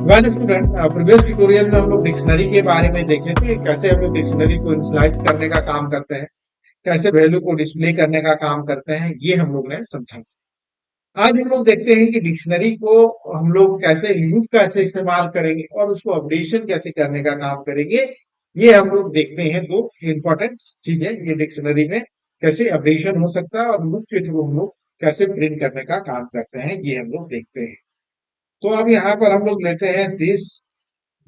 Well student, previous tutorial में हम लोग डिक्शनरी के बारे में देखे थे। कैसे हम लोग डिक्शनरी को इनिशियलाइज करने का काम करते हैं, कैसे वैल्यू को डिस्प्ले करने का काम करते हैं, ये हम लोग ने समझा। आज हम लोग देखते हैं कि डिक्शनरी को हम लोग कैसे लूप कैसे इस्तेमाल करेंगे और उसको अपडेशन कैसे करने का काम करेंगे। ये हम लोग देखते हैं दो इंपॉर्टेंट चीजें ये डिक्शनरी में कैसे अपडेशन हो सकता है और लूप के थ्रू हम लोग कैसे प्रिंट करने का काम करते हैं, ये हम लोग देखते हैं। तो अब यहाँ पर हम लोग लेते हैं दिस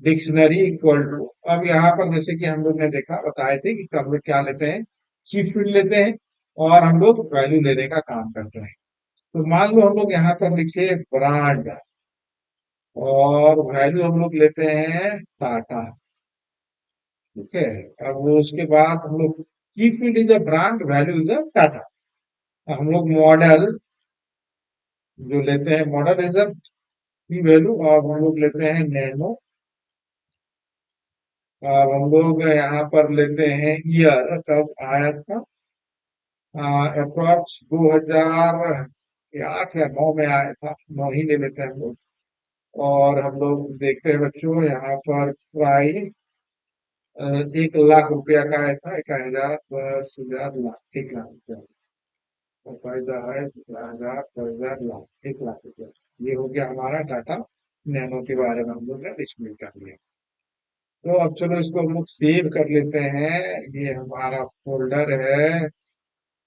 डिक्शनरी इक्वल टू। अब यहाँ पर जैसे कि हम लोग ने देखा बताए थे कि हम लोग क्या लेते हैं, की फील्ड लेते हैं और हम लोग वैल्यू लेने का काम करते हैं। तो मान लो हम लोग यहाँ पर लिखे ब्रांड और वैल्यू हम लोग लेते हैं टाटा। ठीक है, अब वो उसके बाद हम लोग की field is a brand, value is a Tata. हम लोग मॉडल जो लेते हैं, मॉडल इज अ की वैल्यू और हम लोग लेते हैं नैनो। अब हम लोग यहाँ पर लेते हैं ईयर कब आया था, अप्रोक्स 2008 या 9 में आया था, 9 ही ले लेते हैं हम लोग। और हम लोग देखते हैं बच्चों यहाँ पर प्राइस 1 लाख रुपया का आया था, 1,000, 10,000, लाख, 1 लाख रुपया। और फायदा है 17,000, 10,000, लाख, 1 लाख रुपया। ये हो गया हमारा डाटा नैनो के बारे में हम लोग ने डिस्प्ले कर लिया। तो अब चलो इसको हम लोग सेव कर लेते हैं। ये हमारा फोल्डर है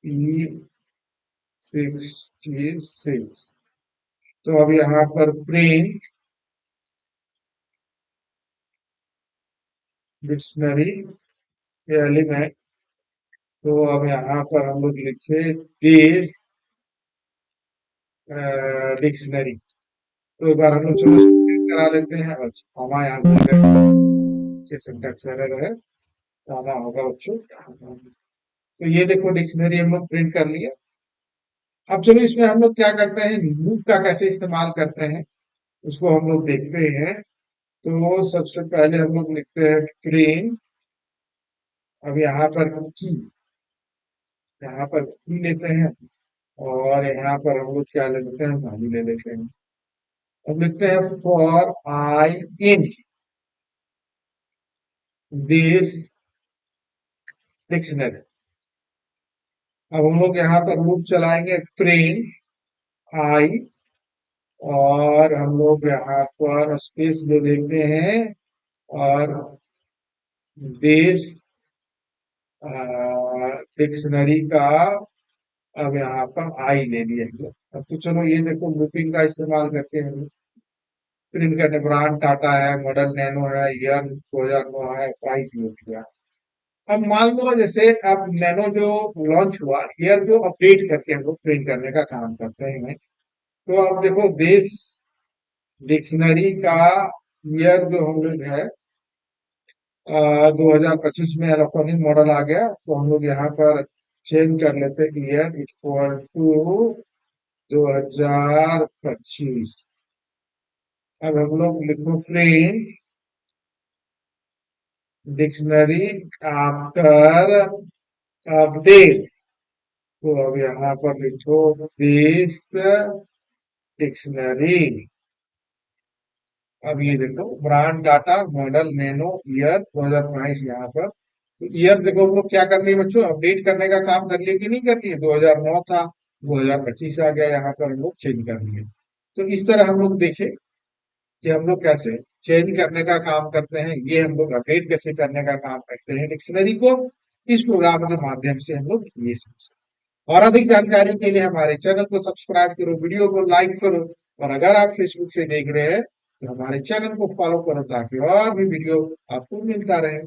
P66। तो अब यहाँ पर प्रिंट डिक्शनरी एलिमेंट। तो अब यहाँ पर हम लोग लिखे दिस डिक्शनरी। तो एक बार हम लोग चलो इसको प्रिंट करा लेते हैं। अच्छा हमारा यहाँ पर सिंटैक्स एरर है, सारा होगा बच्चों। तो ये देखो डिक्शनरी हम लोग प्रिंट कर लिया। अब चलो इसमें हम लोग क्या करते हैं, लूप का कैसे इस्तेमाल करते हैं उसको हम लोग देखते हैं। तो सबसे पहले हम लोग लिखते हैं प्रिंट। अब यहाँ पर की, यहाँ पर की लेते हैं और यहाँ पर हम लोग क्या ले लेते हैं, वैल्यू ले लेते हैं। अब लिखते हैं for I in this dictionary. अब हम लोग यहाँ पर लूप चलाएंगे प्रिंट आई और हम लोग यहाँ पर स्पेस ले लेते हैं और दिस डिक्शनरी का अब यहाँ पर आई ले लिया है। अब तो चलो ये देखो लूपिंग का इस्तेमाल करके हम प्रिंट करने, ब्रांड टाटा है, मॉडल नैनो है, ईयर 2009 है, प्राइस ये दिया। अब मान लो जैसे अब नैनो जो लॉन्च हुआ, ईयर को अपडेट करके हम लोग प्रिंट करने का काम करते हैं। तो अब देखो देश डिक्शनरी का ईयर जो हम लोग है 2025 में इलेक्ट्रॉनिक मॉडल आ गया। तो हम लोग यहाँ पर चेंज कर लेते हैं ईयर इक्वल टू 2025। अब हम लोग लिखो प्रिंट डिक्शनरी आफ्टर अपडेट। तो अब यहाँ पर लिखो दिस डिक्शनरी। अब ये देखो brand data model nano year 2022 यहाँ पर। तो ईयर देखो हम लोग क्या कर लिए बच्चों, अपडेट करने का काम कर लिए कि नहीं कर लिए। 2009 था, 2025 आ गया, यहाँ पर हम लोग चेंज कर लिए। तो इस तरह हम लोग देखे कि हम लोग कैसे चेंज करने का काम करते हैं, ये हम लोग अपडेट कैसे करने का काम करते हैं डिक्शनरी को। इस प्रोग्राम के माध्यम से हम लोग ये समझे। और अधिक जानकारी के लिए हमारे चैनल को सब्सक्राइब करो, वीडियो को लाइक करो और अगर आप फेसबुक से देख रहे हैं तो हमारे चैनल को फॉलो करो ताकि और भी वीडियो आपको मिलता रहे।